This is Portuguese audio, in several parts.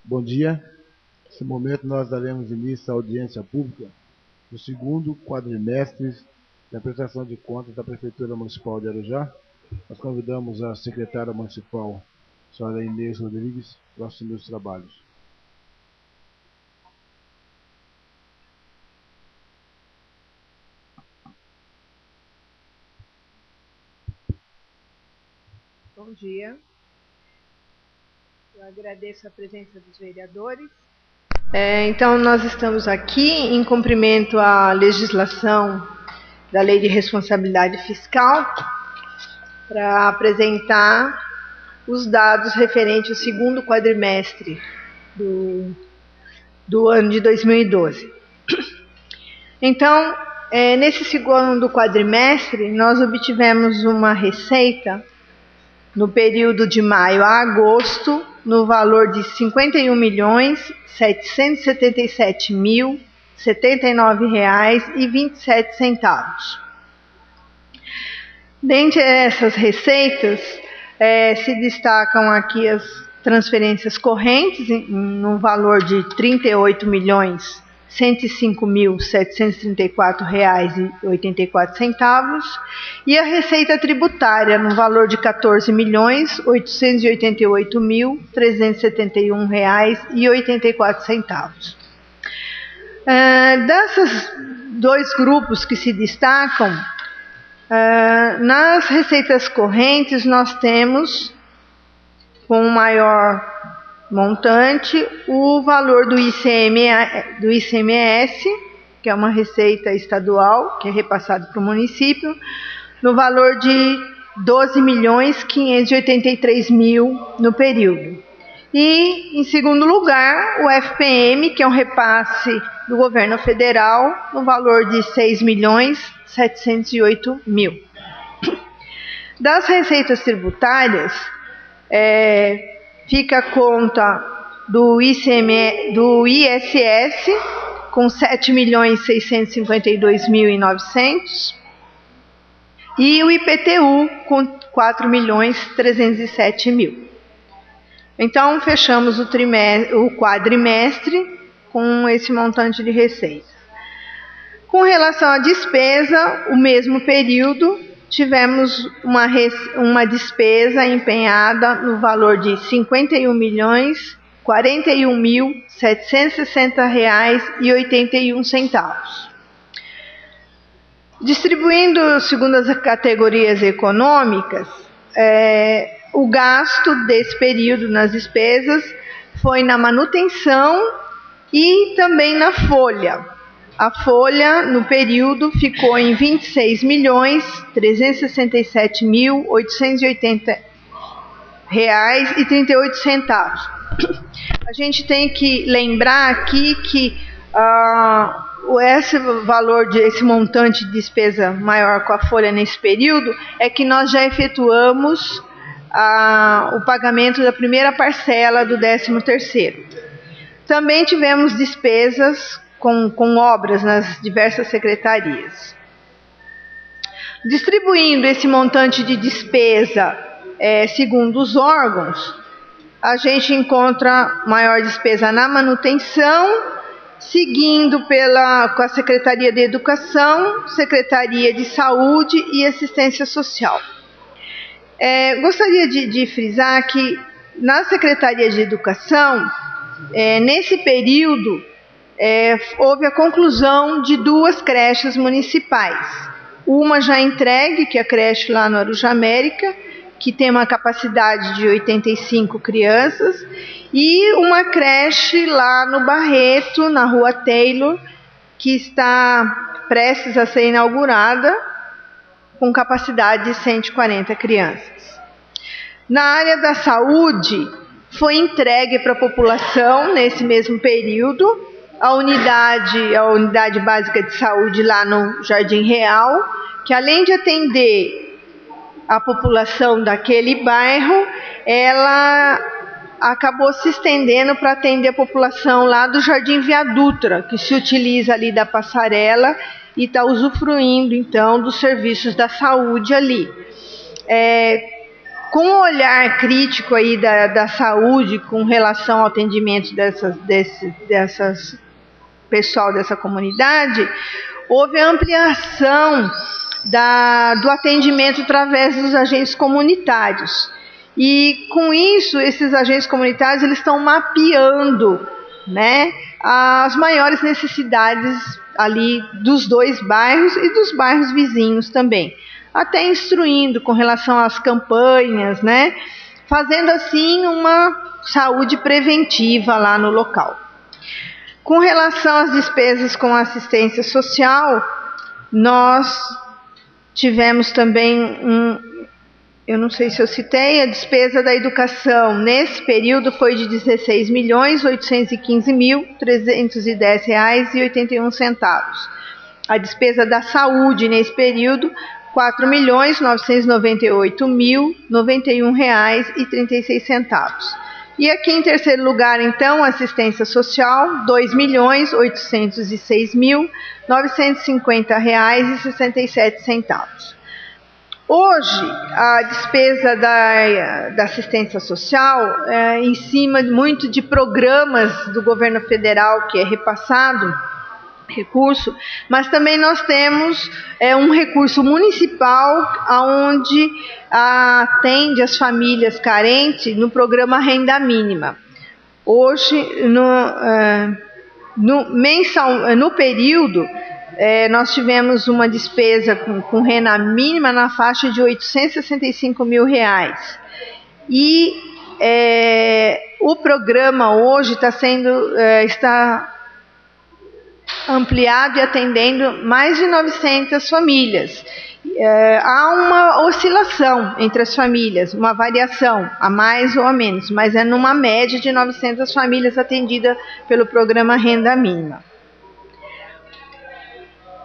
Bom dia. Nesse momento nós daremos início à audiência pública do segundo quadrimestre da prestação de contas da Prefeitura Municipal de Arujá. Nós convidamos a secretária municipal, a senhora Inês Rodrigues, para assumir os trabalhos. Bom dia. Eu agradeço a presença dos vereadores. Então, nós estamos aqui em cumprimento à legislação da Lei de Responsabilidade Fiscal para apresentar os dados referentes ao segundo quadrimestre do ano de 2012. Então, nesse segundo quadrimestre, nós obtivemos uma receita no período de maio a agosto, no valor de R$ 51.777.079,27. Dentre essas receitas, se destacam aqui as transferências correntes, no valor de R$ 38.105.734,84, e a receita tributária no valor de R$ 14.888.371,84. Desses dois grupos que se destacam, nas receitas correntes nós temos, com o maior montante, o valor do ICMS, que é uma receita estadual, que é repassado para o município, no valor de R$ 12.583.000 no período. E, em segundo lugar, o FPM, que é um repasse do governo federal, no valor de R$ 6.708.000. Das receitas tributárias, fica a conta do ISS com R$ 7.652.900 e o IPTU com R$ 4.307.000. Então, fechamos o quadrimestre com esse montante de receita. Com relação à despesa, o mesmo período, tivemos uma despesa empenhada no valor de R$ 51.041.760,81. Distribuindo segundo as categorias econômicas, o gasto desse período nas despesas foi na manutenção e também na folha. A folha, no período, ficou em R$ 26.367.880,38. A gente tem que lembrar aqui que esse valor, esse montante de despesa maior com a folha nesse período, é que nós já efetuamos o pagamento da primeira parcela do 13º. Também tivemos despesas com obras nas diversas secretarias. Distribuindo esse montante de despesa segundo os órgãos, a gente encontra maior despesa na manutenção, seguindo com a Secretaria de Educação, Secretaria de Saúde e Assistência Social. Gostaria de frisar que na Secretaria de Educação, nesse período, houve a conclusão de 2 creches municipais. Uma já entregue, que é a creche lá no Arujá América, que tem uma capacidade de 85 crianças, e uma creche lá no Barreto, na Rua Taylor, que está prestes a ser inaugurada, com capacidade de 140 crianças. Na área da saúde, foi entregue para a população, nesse mesmo período, a unidade básica de saúde lá no Jardim Real, que além de atender a população daquele bairro, ela acabou se estendendo para atender a população lá do Jardim Via Dutra, que se utiliza ali da passarela e está usufruindo, então, dos serviços da saúde ali. com um olhar crítico aí da saúde com relação ao atendimento dessas pessoal dessa comunidade, houve ampliação do atendimento através dos agentes comunitários. E com isso, esses agentes comunitários eles estão mapeando, né, as maiores necessidades ali dos dois bairros e dos bairros vizinhos também, até instruindo com relação às campanhas, né, fazendo assim uma saúde preventiva lá no local. Com relação às despesas com assistência social, nós tivemos também eu não sei se eu citei, a despesa da educação nesse período foi de R$ 16.815.310,81. A despesa da saúde nesse período, R$ 4.998.091,36. E aqui em terceiro lugar, então, assistência social, R$ 2.806.950,67. Hoje, a despesa da assistência social é em cima muito de programas do governo federal que é repassado recurso, mas também nós temos um recurso municipal onde atende as famílias carentes no programa Renda Mínima. Hoje, no período, nós tivemos uma despesa com renda mínima na faixa de R$ 865 mil. E o programa hoje está ampliado e atendendo mais de 900 famílias. Há uma oscilação entre as famílias, uma variação, a mais ou a menos, mas é numa média de 900 famílias atendidas pelo programa Renda Mínima.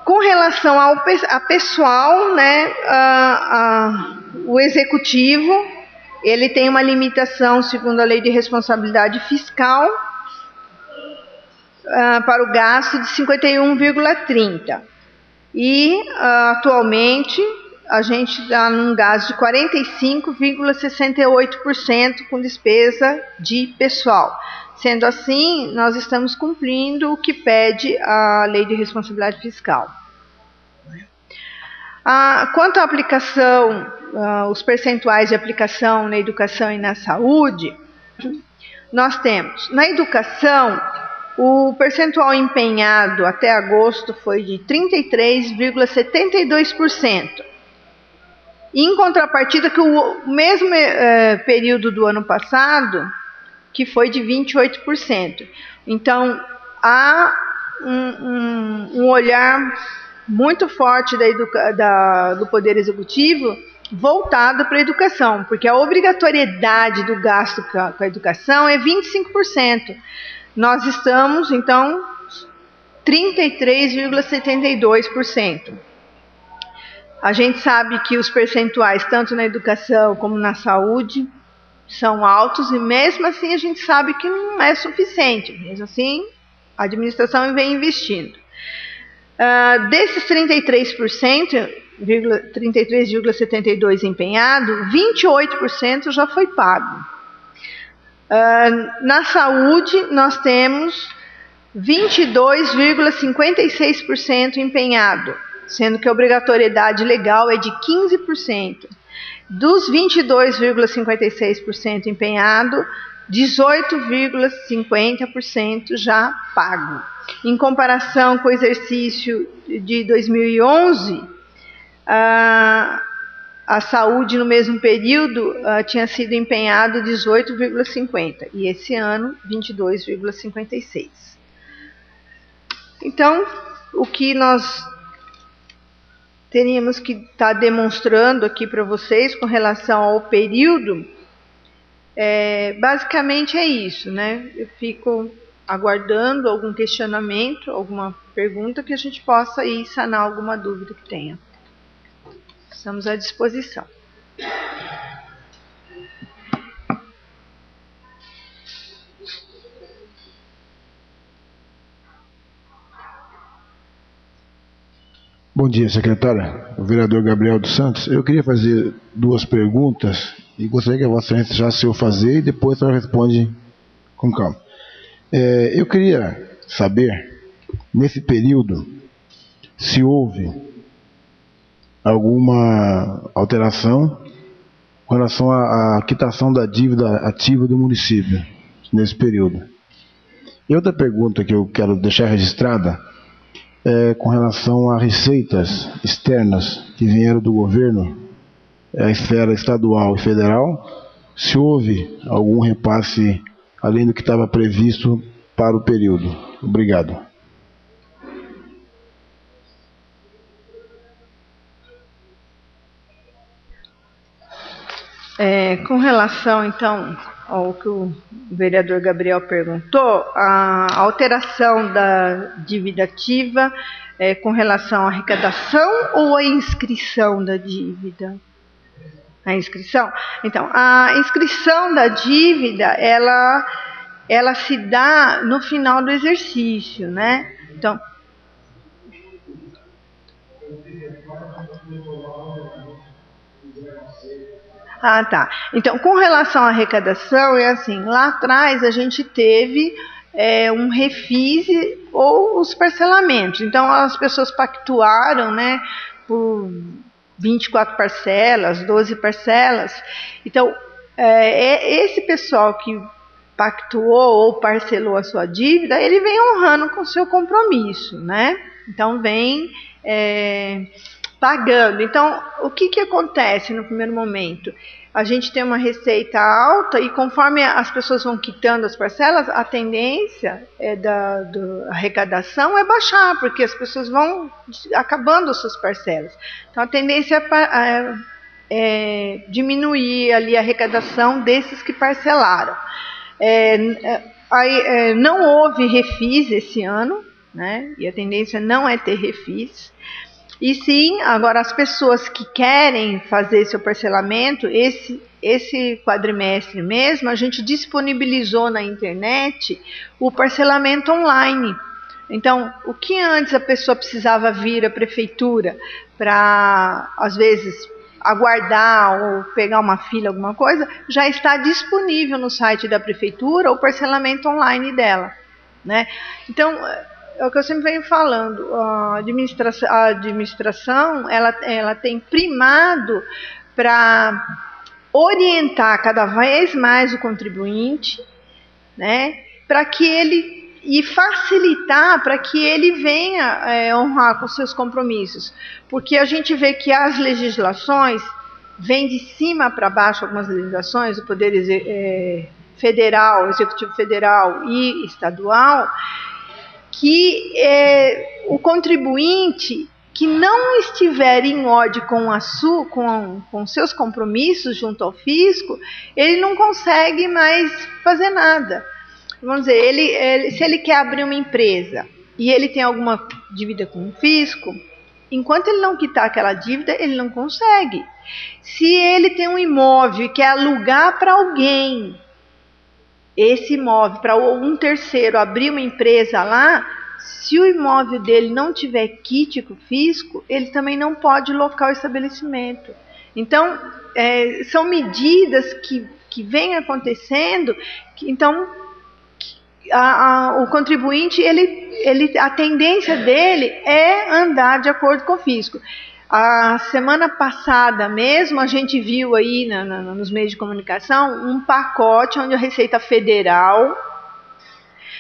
Com relação a pessoal, né, o executivo ele tem uma limitação, segundo a Lei de Responsabilidade Fiscal, para o gasto de 51,30. E, atualmente, a gente está num gasto de 45,68% com despesa de pessoal. Sendo assim, nós estamos cumprindo o que pede a Lei de Responsabilidade Fiscal. Quanto à aplicação, os percentuais de aplicação na educação e na saúde, nós temos, na educação, o percentual empenhado até agosto foi de 33,72%. Em contrapartida que o mesmo período do ano passado, que foi de 28%. Então, há um olhar muito forte do Poder Executivo voltado para a educação, porque a obrigatoriedade do gasto com a educação é 25%. Nós estamos, então, 33,72%. A gente sabe que os percentuais, tanto na educação como na saúde, são altos e mesmo assim a gente sabe que não é suficiente. Mesmo assim, a administração vem investindo. Desses 33,72% empenhado, 28% já foi pago. Na saúde, nós temos 22,56% empenhado, sendo que a obrigatoriedade legal é de 15%. Dos 22,56% empenhado, 18,50% já pago. Em comparação com o exercício de 2011, a saúde no mesmo período tinha sido empenhado 18,50% e esse ano 22,56%. Então, o que nós teríamos que estar demonstrando aqui para vocês com relação ao período, basicamente é isso, né? Eu fico aguardando algum questionamento, alguma pergunta que a gente possa aí sanar alguma dúvida que tenha. Estamos à disposição. Bom dia, secretária. O vereador Gabriel dos Santos. Eu queria fazer duas perguntas e gostaria que a Vossa Excelência deixasse eu fazer e depois ela responde com calma. Eu queria saber, nesse período, se houve alguma alteração com relação à quitação da dívida ativa do município, nesse período. E outra pergunta que eu quero deixar registrada é com relação a receitas externas que vieram do governo, a esfera estadual e federal, se houve algum repasse além do que estava previsto para o período. Obrigado. Com relação, então, ao que o vereador Gabriel perguntou, a alteração da dívida ativa com relação à arrecadação ou à inscrição da dívida? A inscrição? Então, a inscrição da dívida, ela se dá no final do exercício, né? Então, tá. Então, com relação à arrecadação, é assim, lá atrás a gente teve um refis ou os parcelamentos. Então, as pessoas pactuaram, né, por 24 parcelas, 12 parcelas. Então, esse pessoal que pactuou ou parcelou a sua dívida, ele vem honrando com o seu compromisso, né? Então, vem pagando. Então, o que acontece no primeiro momento? A gente tem uma receita alta e conforme as pessoas vão quitando as parcelas, a tendência da arrecadação é baixar, porque as pessoas vão acabando as suas parcelas. Então, a tendência é diminuir ali a arrecadação desses que parcelaram. Não houve refis esse ano, né? E a tendência não é ter refis. E sim, agora as pessoas que querem fazer seu parcelamento, esse quadrimestre mesmo, a gente disponibilizou na internet o parcelamento online. Então, o que antes a pessoa precisava vir à prefeitura para, às vezes, aguardar ou pegar uma fila, alguma coisa, já está disponível no site da prefeitura o parcelamento online dela, né? Então, é o que eu sempre venho falando, a administração ela tem primado para orientar cada vez mais o contribuinte, né, para que ele, e facilitar para que ele venha honrar com seus compromissos, porque a gente vê que as legislações vêm de cima para baixo, algumas legislações, o Poder Federal, Executivo Federal e Estadual, que o contribuinte que não estiver em ordem com seus compromissos junto ao fisco, ele não consegue mais fazer nada. Vamos dizer, se ele quer abrir uma empresa e ele tem alguma dívida com o fisco, enquanto ele não quitar aquela dívida, ele não consegue. Se ele tem um imóvel e quer alugar para alguém, esse imóvel, para um terceiro abrir uma empresa lá, se o imóvel dele não tiver kit com o fisco, ele também não pode locar o estabelecimento. Então, são medidas que vêm acontecendo, então o contribuinte, a tendência dele é andar de acordo com o fisco. A semana passada mesmo, a gente viu aí nos meios de comunicação um pacote onde a Receita Federal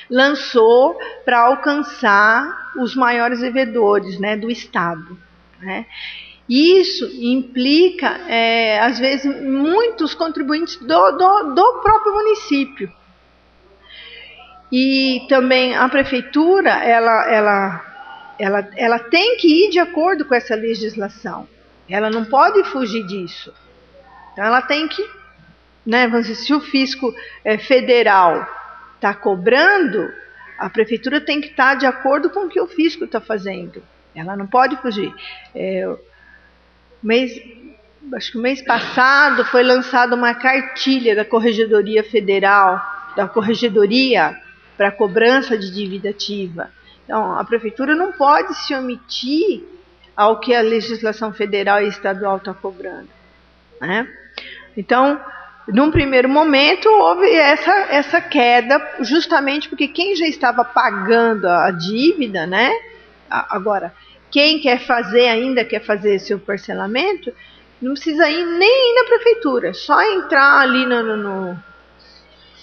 lançou para alcançar os maiores devedores, né, do Estado, né? Isso implica, às vezes, muitos contribuintes do próprio município. E também a prefeitura, ela tem que ir de acordo com essa legislação. Ela não pode fugir disso. Então, ela tem que, né, vamos dizer, se o fisco federal está cobrando, a prefeitura tem que estar de acordo com o que o fisco está fazendo. Ela não pode fugir. Acho que o mês passado foi lançada uma cartilha da Corregedoria Federal, da Corregedoria para a cobrança de dívida ativa. Então, a prefeitura não pode se omitir ao que a legislação federal e estadual está cobrando, né? Então, num primeiro momento, houve essa queda, justamente porque quem já estava pagando a dívida, né? Agora, quem ainda quer fazer seu parcelamento, não precisa nem ir na prefeitura, só entrar ali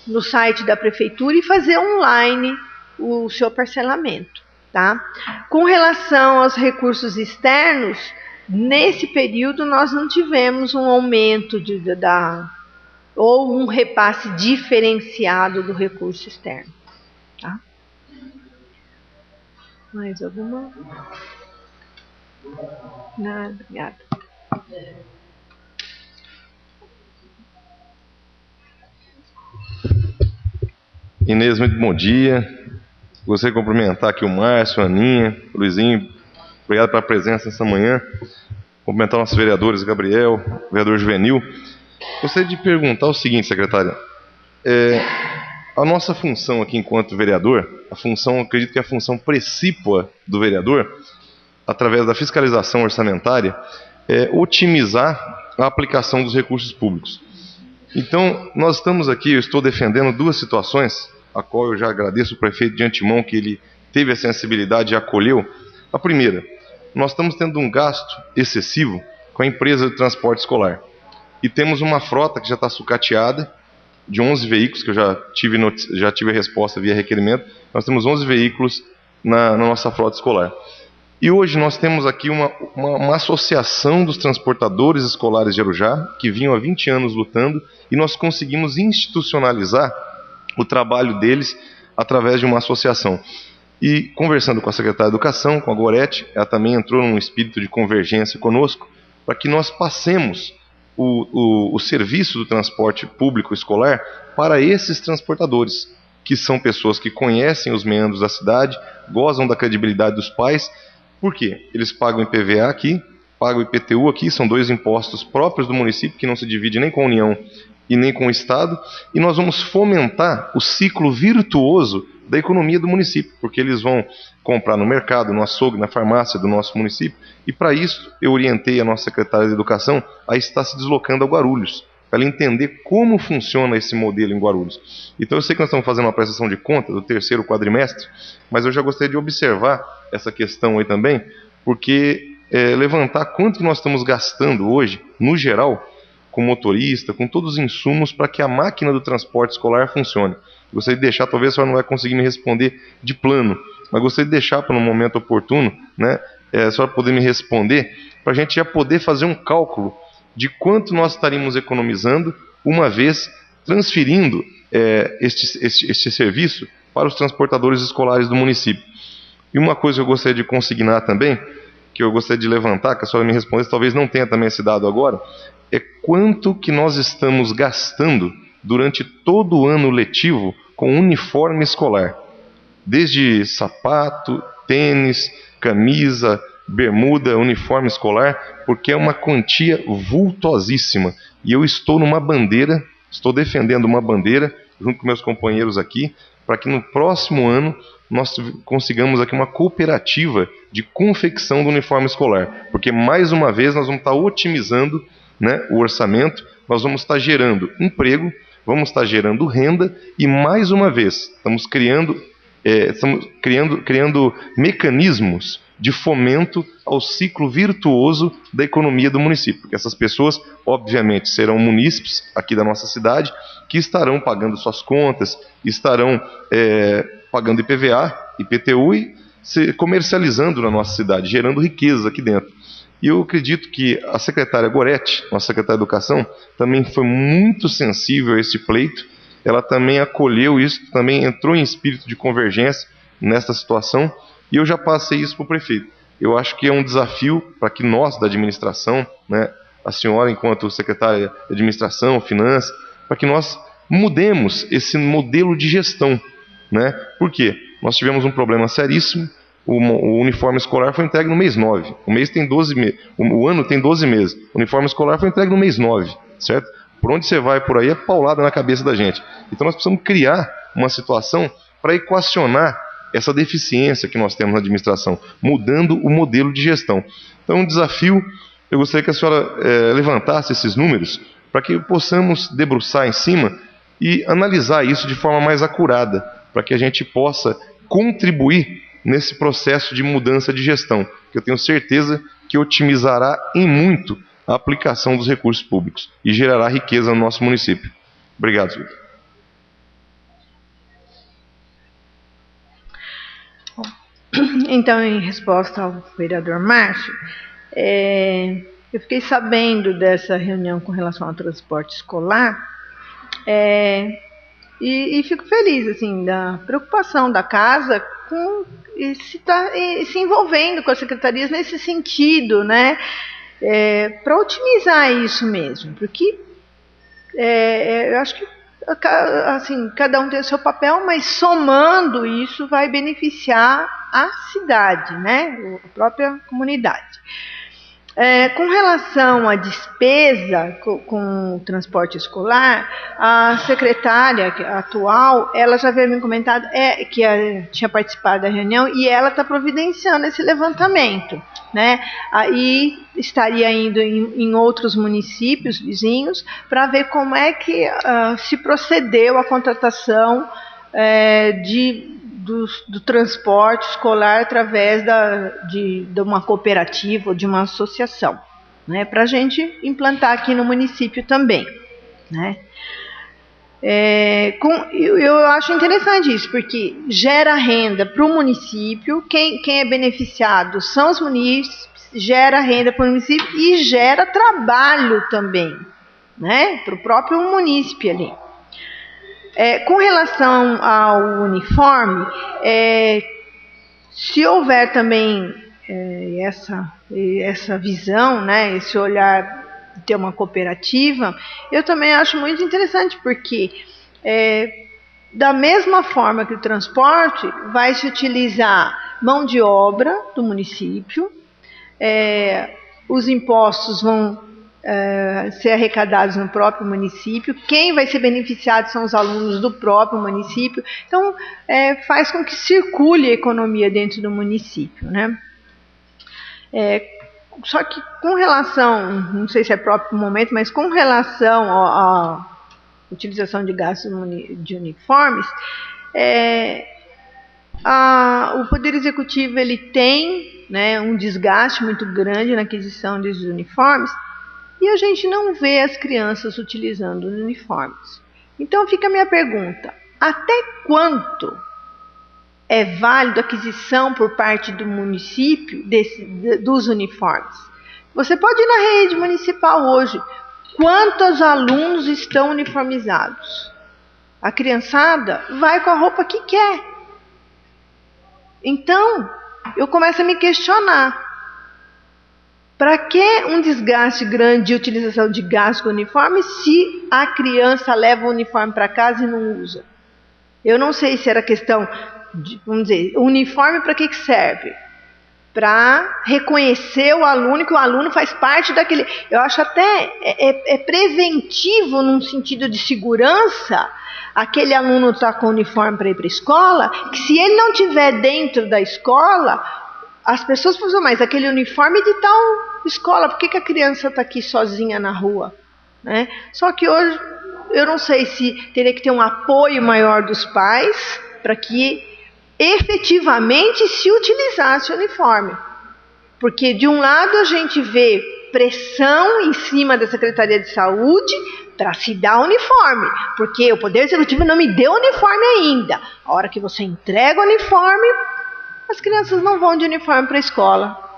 no site da prefeitura e fazer online o seu parcelamento, tá? Com relação aos recursos externos, nesse período nós não tivemos um aumento ou um repasse diferenciado do recurso externo, tá? Mais alguma? Não, obrigada. Inês, muito bom dia. Gostaria de cumprimentar aqui o Márcio, a Aninha, o Luizinho. Obrigado pela presença essa manhã. Cumprimentar nossos vereadores, Gabriel, o vereador Juvenil. Gostaria de perguntar o seguinte, secretária. A nossa função aqui enquanto vereador, acredito que é a função precípua do vereador, através da fiscalização orçamentária, é otimizar a aplicação dos recursos públicos. Então, nós estamos aqui, eu estou defendendo duas situações, a qual eu já agradeço o prefeito de antemão que ele teve a sensibilidade e acolheu. A primeira, nós estamos tendo um gasto excessivo com a empresa de transporte escolar. E temos uma frota que já está sucateada, de 11 veículos, que eu já tive a resposta via requerimento. Nós temos 11 veículos na nossa frota escolar. E hoje nós temos aqui uma associação dos transportadores escolares de Arujá, que vinham há 20 anos lutando, e nós conseguimos institucionalizar o trabalho deles através de uma associação. E conversando com a secretária de Educação, com a Gorete, ela também entrou num espírito de convergência conosco, para que nós passemos o serviço do transporte público escolar para esses transportadores, que são pessoas que conhecem os meandros da cidade, gozam da credibilidade dos pais. Por quê? Eles pagam IPVA aqui, pagam IPTU aqui, são dois impostos próprios do município, que não se divide nem com a União e nem com o Estado, e nós vamos fomentar o ciclo virtuoso da economia do município, porque eles vão comprar no mercado, no açougue, na farmácia do nosso município, e para isso eu orientei a nossa secretária de Educação a estar se deslocando a Guarulhos, para ela entender como funciona esse modelo em Guarulhos. Então eu sei que nós estamos fazendo uma prestação de contas do terceiro quadrimestre, mas eu já gostaria de observar essa questão aí também, porque levantar quanto que nós estamos gastando hoje, no geral, com motorista, com todos os insumos para que a máquina do transporte escolar funcione. Gostaria de deixar, talvez a senhora não vai conseguir me responder de plano, mas gostaria de deixar para um momento oportuno, né, a senhora poder me responder, para a gente já poder fazer um cálculo de quanto nós estaríamos economizando uma vez transferindo este serviço para os transportadores escolares do município. E uma coisa que eu gostaria de consignar também, que eu gostaria de levantar, que a senhora me respondesse, talvez não tenha também esse dado agora, é quanto que nós estamos gastando durante todo o ano letivo com uniforme escolar. Desde sapato, tênis, camisa, bermuda, uniforme escolar, porque é uma quantia vultosíssima. E eu estou numa bandeira, estou defendendo uma bandeira, junto com meus companheiros aqui, para que no próximo ano nós consigamos aqui uma cooperativa de confecção do uniforme escolar. Porque, mais uma vez, nós vamos estar otimizando, né, o orçamento, nós vamos estar gerando emprego, vamos estar gerando renda e, mais uma vez, estamos criando mecanismos de fomento ao ciclo virtuoso da economia do município. Porque essas pessoas, obviamente, serão munícipes aqui da nossa cidade, que estarão pagando suas contas, estarão pagando IPVA, IPTU e se comercializando na nossa cidade, gerando riquezas aqui dentro. E eu acredito que a secretária Gorete, nossa secretária de Educação, também foi muito sensível a este pleito. Ela também acolheu isso, também entrou em espírito de convergência nesta situação, e eu já passei isso para o prefeito. Eu acho que é um desafio para que nós, da administração, né, a senhora enquanto secretária de Administração, Finanças, para que nós mudemos esse modelo de gestão. Né? Por quê? Nós tivemos um problema seríssimo. O uniforme escolar foi entregue no mês 9. O ano tem 12 meses. O uniforme escolar foi entregue no mês 9, certo? Por onde você vai por aí é paulada na cabeça da gente. Então nós precisamos criar uma situação para equacionar essa deficiência que nós temos na administração, mudando o modelo de gestão. Então é um desafio. Eu gostaria que a senhora levantasse esses números, para que possamos debruçar em cima e analisar isso de forma mais acurada, para que a gente possa contribuir nesse processo de mudança de gestão, que eu tenho certeza que otimizará em muito a aplicação dos recursos públicos e gerará riqueza no nosso município. Obrigado, senhor. Então, em resposta ao vereador Márcio, eu fiquei sabendo dessa reunião com relação ao transporte escolar e fico feliz assim, da preocupação da casa com se envolvendo com as secretarias nesse sentido, né, para otimizar isso mesmo, porque eu acho que assim, cada um tem o seu papel, mas somando isso vai beneficiar a cidade, né, a própria comunidade. Com relação à despesa com o transporte escolar, a secretária atual, ela já havia me comentado que tinha participado da reunião e ela está providenciando esse levantamento, né? Aí estaria indo em outros municípios vizinhos para ver como é que se procedeu a contratação do transporte escolar através de uma cooperativa ou de uma associação, né, para a gente implantar aqui no município também, né. Eu acho interessante isso, porque gera renda para o município, quem é beneficiado são os munícipes, gera renda para o município e gera trabalho também, né, para o próprio munícipe ali. Com relação ao uniforme, se houver também essa visão, né, esse olhar de ter uma cooperativa, eu também acho muito interessante, porque da mesma forma que o transporte, vai se utilizar mão de obra do município, os impostos vão ser arrecadados no próprio município, quem vai ser beneficiado são os alunos do próprio município, então faz com que circule a economia dentro do município, né? Só que com relação, não sei se é próprio momento, mas com relação à utilização de gastos de uniformes, o Poder Executivo ele tem, né, um desgaste muito grande na aquisição desses uniformes, e a gente não vê as crianças utilizando os uniformes. Então fica a minha pergunta: até quanto é válido a aquisição por parte do município dos uniformes? Você pode ir na rede municipal hoje. Quantos alunos estão uniformizados? A criançada vai com a roupa que quer. Então, eu começo a me questionar. Para que um desgaste grande de utilização de gás com uniforme se a criança leva o uniforme para casa e não usa? Eu não sei se era questão de, vamos dizer, o uniforme para que serve? Para reconhecer o aluno, que o aluno faz parte daquele... Eu acho até preventivo num sentido de segurança, aquele aluno está com o uniforme para ir para a escola, que se ele não estiver dentro da escola, as pessoas pensam, mas aquele uniforme de tal escola, por que a criança está aqui sozinha na rua? Né? Só que hoje, eu não sei se teria que ter um apoio maior dos pais para que efetivamente se utilizasse o uniforme. Porque de um lado a gente vê pressão em cima da Secretaria de Saúde para se dar uniforme, porque o Poder Executivo não me deu uniforme ainda. A hora que você entrega o uniforme, as crianças não vão de uniforme para a escola.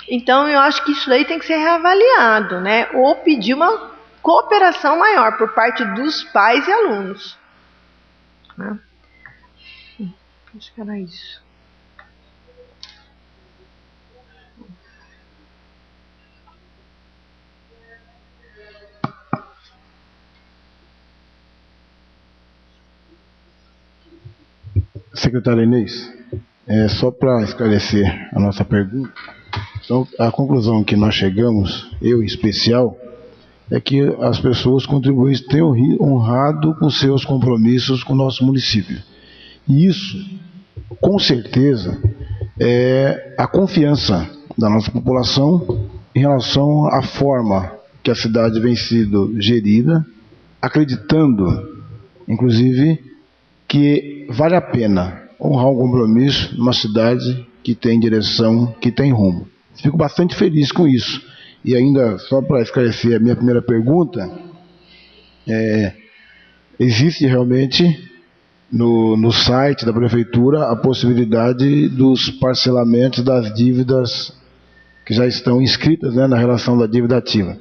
Então eu acho que isso daí tem que ser reavaliado, né? Ou pedir uma cooperação maior por parte dos pais e alunos. Né? Acho que era isso. Secretária Inês, só para esclarecer a nossa pergunta, então, a conclusão que nós chegamos, eu em especial, é que as pessoas contribuintes têm honrado com seus compromissos com o nosso município. E isso, com certeza, é a confiança da nossa população em relação à forma que a cidade vem sendo gerida, acreditando, inclusive, que vale a pena honrar um compromisso numa cidade que tem direção, que tem rumo. Fico bastante feliz com isso. E ainda, só para esclarecer a minha primeira pergunta, existe realmente no site da Prefeitura a possibilidade dos parcelamentos das dívidas que já estão inscritas, né, na relação da dívida ativa.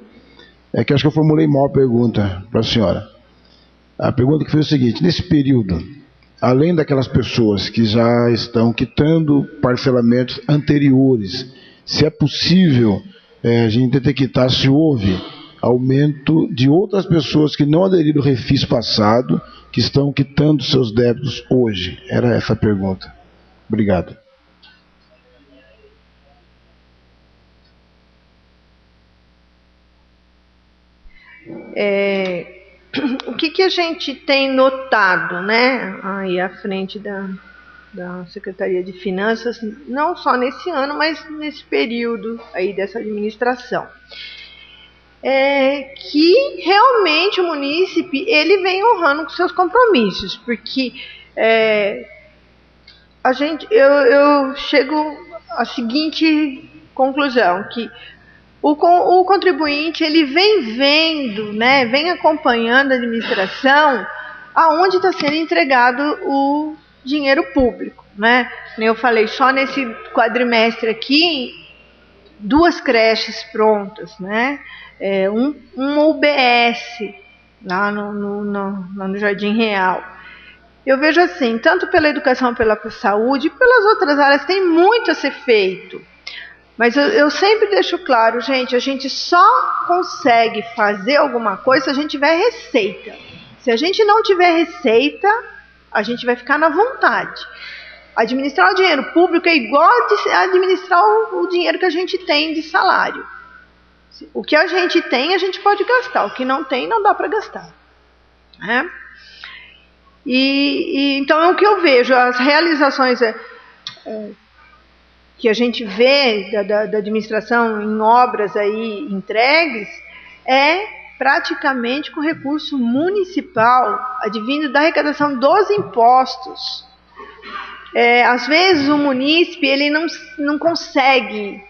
É que acho que eu formulei mal a pergunta para a senhora. A pergunta que foi o seguinte: nesse período, além daquelas pessoas que já estão quitando parcelamentos anteriores, se é possível a gente detectar se houve aumento de outras pessoas que não aderiram ao refis passado, que estão quitando seus débitos hoje? Era essa a pergunta. Obrigado. O que a gente tem notado, né, aí à frente da Secretaria de Finanças, não só nesse ano, mas nesse período aí dessa administração, é que realmente o munícipe ele vem honrando com seus compromissos, porque eu chego à seguinte conclusão, que o contribuinte ele vem vendo, né, vem acompanhando a administração aonde está sendo entregado o dinheiro público, né? Eu falei, só nesse quadrimestre aqui, 2 creches prontas, né? Um UBS lá no Jardim Real. Eu vejo assim, tanto pela educação, pela saúde, pelas outras áreas, tem muito a ser feito. Mas eu sempre deixo claro, gente, a gente só consegue fazer alguma coisa se a gente tiver receita. Se a gente não tiver receita, a gente vai ficar na vontade. Administrar o dinheiro público é igual a administrar o dinheiro que a gente tem de salário. O que a gente tem, a gente pode gastar. O que não tem, não dá para gastar. Né? Então, é o que eu vejo. As realizações que a gente vê da administração em obras aí entregues praticamente com recurso municipal, advindo da arrecadação dos impostos. Às vezes o munícipe ele não consegue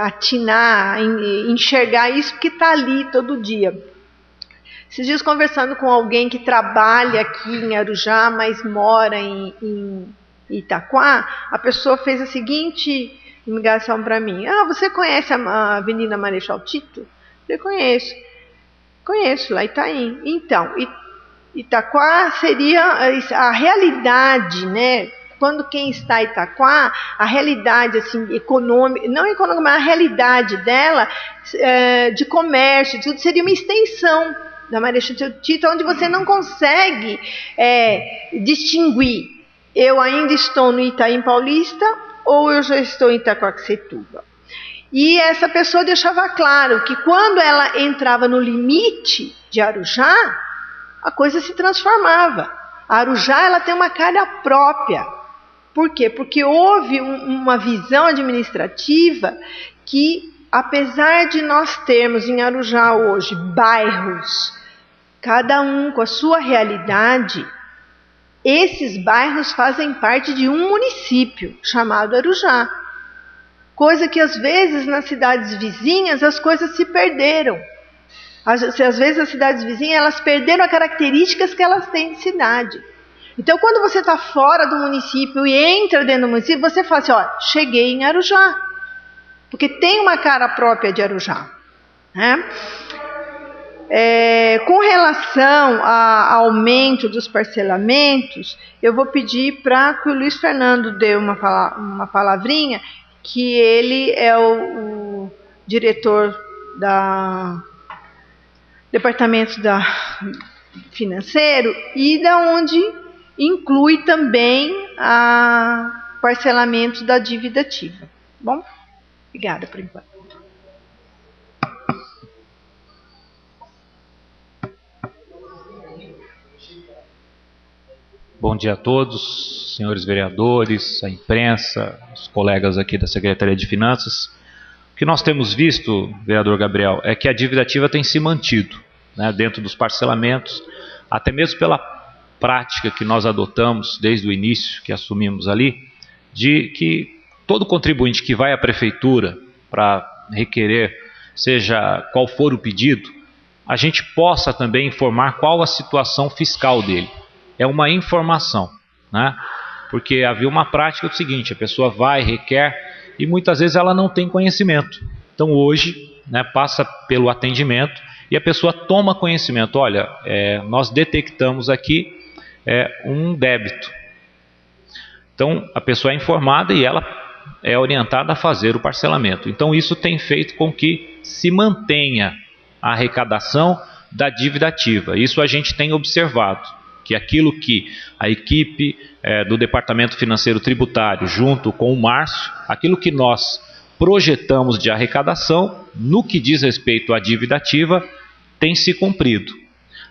atinar, enxergar isso, porque está ali todo dia. Esses dias, conversando com alguém que trabalha aqui em Arujá, mas mora em Itaquá, a pessoa fez a seguinte ligação para mim: você conhece a Avenida Marechal Tito? Eu conheço, lá em Itaim. Então, Itaquá seria a realidade, né? Quando quem está em Itaquá, a realidade assim, econômica, não econômica, mas a realidade dela, de comércio, tudo seria uma extensão da Marechal Tito, onde você não consegue distinguir: eu ainda estou no Itaim Paulista ou eu já estou em Itaquaquecetuba. E essa pessoa deixava claro que quando ela entrava no limite de Arujá, a coisa se transformava. A Arujá ela tem uma cara própria. Por quê? Porque houve uma visão administrativa que, apesar de nós termos em Arujá hoje bairros, cada um com a sua realidade, esses bairros fazem parte de um município chamado Arujá. Coisa que às vezes nas cidades vizinhas as coisas se perderam. Às vezes as cidades vizinhas elas perderam as características que elas têm de cidade. Então quando você está fora do município e entra dentro do município, você fala assim: cheguei em Arujá. Porque tem uma cara própria de Arujá. Né? Com relação ao aumento dos parcelamentos, eu vou pedir para que o Luiz Fernando dê uma palavrinha, que ele é o diretor do departamento financeiro e da onde inclui também o parcelamento da dívida ativa. Bom, obrigada por enquanto. Bom dia a todos, senhores vereadores, a imprensa, os colegas aqui da Secretaria de Finanças. O que nós temos visto, vereador Gabriel, é que a dívida ativa tem se mantido, né, dentro dos parcelamentos, até mesmo pela prática que nós adotamos desde o início, que assumimos ali, de que todo contribuinte que vai à prefeitura para requerer, seja qual for o pedido, a gente possa também informar qual a situação fiscal dele. É uma informação, né? Porque havia uma prática do seguinte: a pessoa vai, requer, e muitas vezes ela não tem conhecimento. Então hoje, né, passa pelo atendimento e a pessoa toma conhecimento. Olha, nós detectamos aqui um débito. Então a pessoa é informada e ela é orientada a fazer o parcelamento. Então isso tem feito com que se mantenha a arrecadação da dívida ativa. Isso a gente tem observado, que aquilo que a equipe do Departamento Financeiro Tributário, junto com o Márcio, aquilo que nós projetamos de arrecadação, no que diz respeito à dívida ativa, tem se cumprido.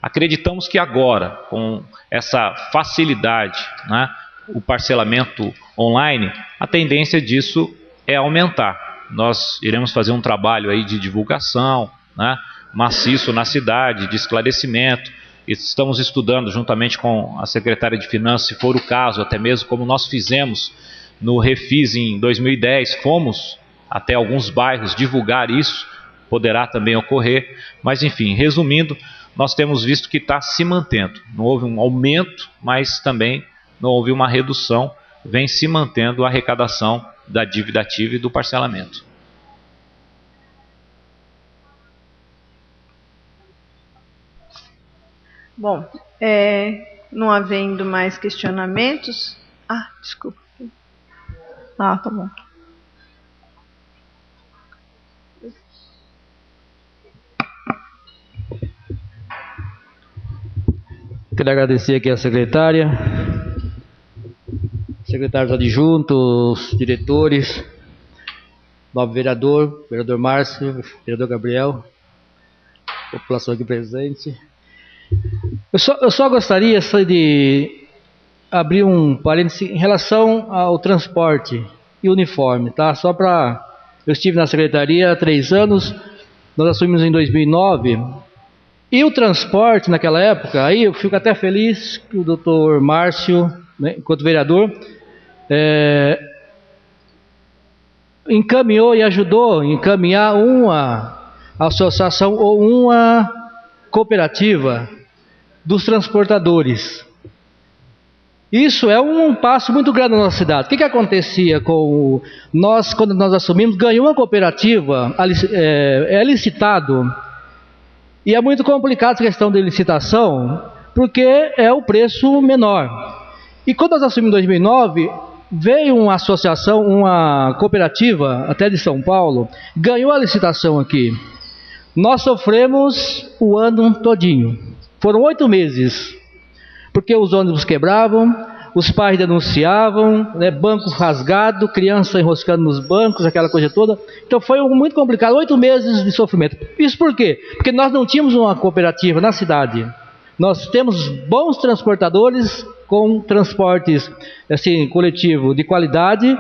Acreditamos que agora, com essa facilidade, né, o parcelamento online, a tendência disso é aumentar. Nós iremos fazer um trabalho aí de divulgação, né, maciço na cidade, de esclarecimento. Estamos estudando juntamente com a secretária de Finanças, se for o caso, até mesmo como nós fizemos no Refis em 2010, fomos até alguns bairros divulgar isso, poderá também ocorrer, mas enfim, resumindo, nós temos visto que está se mantendo. Não houve um aumento, mas também não houve uma redução, vem se mantendo a arrecadação da dívida ativa e do parcelamento. Bom, não havendo mais questionamentos... desculpa. Tá bom. Quero agradecer aqui a secretária, secretários adjuntos, diretores, novo vereador Márcio, vereador Gabriel, população aqui presente. Eu só gostaria de abrir um parênteses em relação ao transporte e uniforme, tá? Eu estive na secretaria há 3 anos, nós assumimos em 2009, e o transporte naquela época, aí eu fico até feliz que o doutor Márcio, né, enquanto vereador, encaminhou e ajudou a encaminhar uma associação ou uma cooperativa dos transportadores. Isso é um passo muito grande na nossa cidade. O que acontecia com nós, quando nós assumimos, ganhou uma cooperativa, é licitado, e é muito complicado essa questão de licitação, porque é o preço menor. E quando nós assumimos em 2009, veio uma associação, uma cooperativa, até de São Paulo, ganhou a licitação aqui. Nós sofremos o ano todinho. Foram 8 meses, porque os ônibus quebravam, os pais denunciavam, né, banco rasgado, criança enroscando nos bancos, aquela coisa toda. Então foi muito complicado, 8 meses de sofrimento. Isso por quê? Porque nós não tínhamos uma cooperativa na cidade. Nós temos bons transportadores com transportes assim, coletivo de qualidade,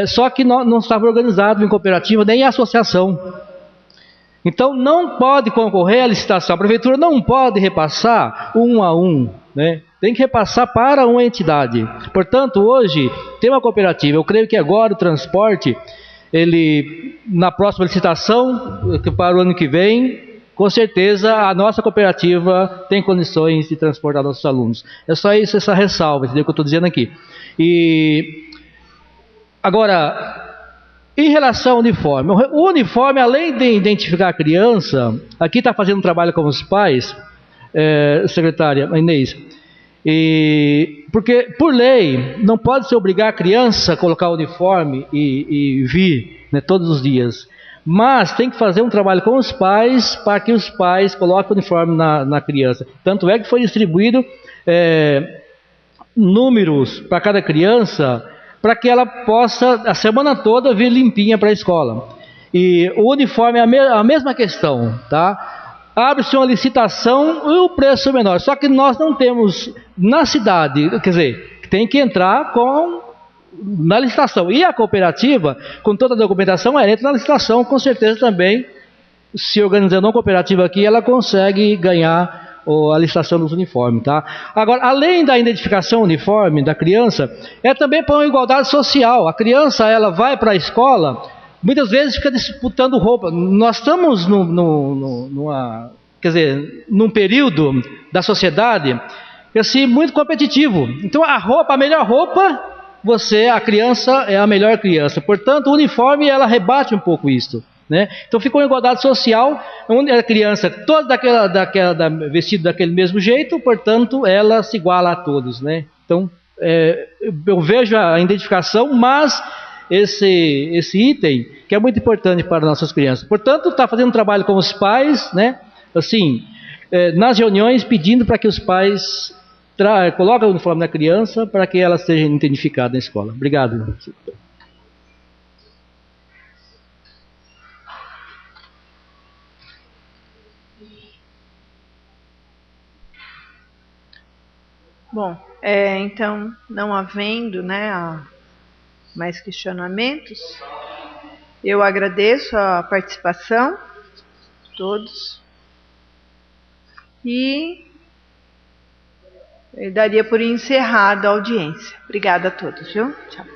só que não estava organizado em cooperativa nem em associação. Então não pode concorrer à licitação, a prefeitura não pode repassar 1 a 1, né? Tem que repassar para uma entidade. Portanto, hoje tem uma cooperativa. Eu creio que agora o transporte, na próxima licitação, para o ano que vem, com certeza a nossa cooperativa tem condições de transportar nossos alunos. É só isso, essa ressalva, entendeu o que eu estou dizendo aqui. E agora, em relação ao uniforme, o uniforme, além de identificar a criança, aqui está fazendo um trabalho com os pais, secretária Inês, porque por lei não pode se obrigar a criança a colocar o uniforme e vir, né, todos os dias, mas tem que fazer um trabalho com os pais para que os pais coloquem o uniforme na criança. Tanto é que foi distribuído números para cada criança, para que ela possa a semana toda vir limpinha para a escola. E o uniforme é a mesma questão, tá? Abre-se uma licitação e o preço é menor. Só que nós não temos na cidade, quer dizer, tem que entrar com na licitação. E a cooperativa, com toda a documentação, ela entra na licitação, com certeza também, se organizando uma cooperativa aqui, ela consegue ganhar a licitação dos uniformes, tá? Agora, além da identificação uniforme da criança, é também para uma igualdade social. A criança, ela vai para a escola, muitas vezes fica disputando roupa. Nós estamos num período da sociedade assim, muito competitivo. Então, a melhor roupa, a criança é a melhor criança. Portanto, o uniforme, ela rebate um pouco isso. Né? Então fica uma igualdade social, onde a criança toda vestida daquele mesmo jeito, portanto ela se iguala a todos, né? Então eu vejo a identificação, mas esse item que é muito importante para nossas crianças. Portanto, está fazendo um trabalho com os pais, né? Assim, nas reuniões pedindo para que os pais coloquem o uniforme na criança para que ela seja identificada na escola. Obrigado. Bom, então, não havendo, né, mais questionamentos, eu agradeço a participação de todos e daria por encerrada a audiência. Obrigada a todos, viu? Tchau.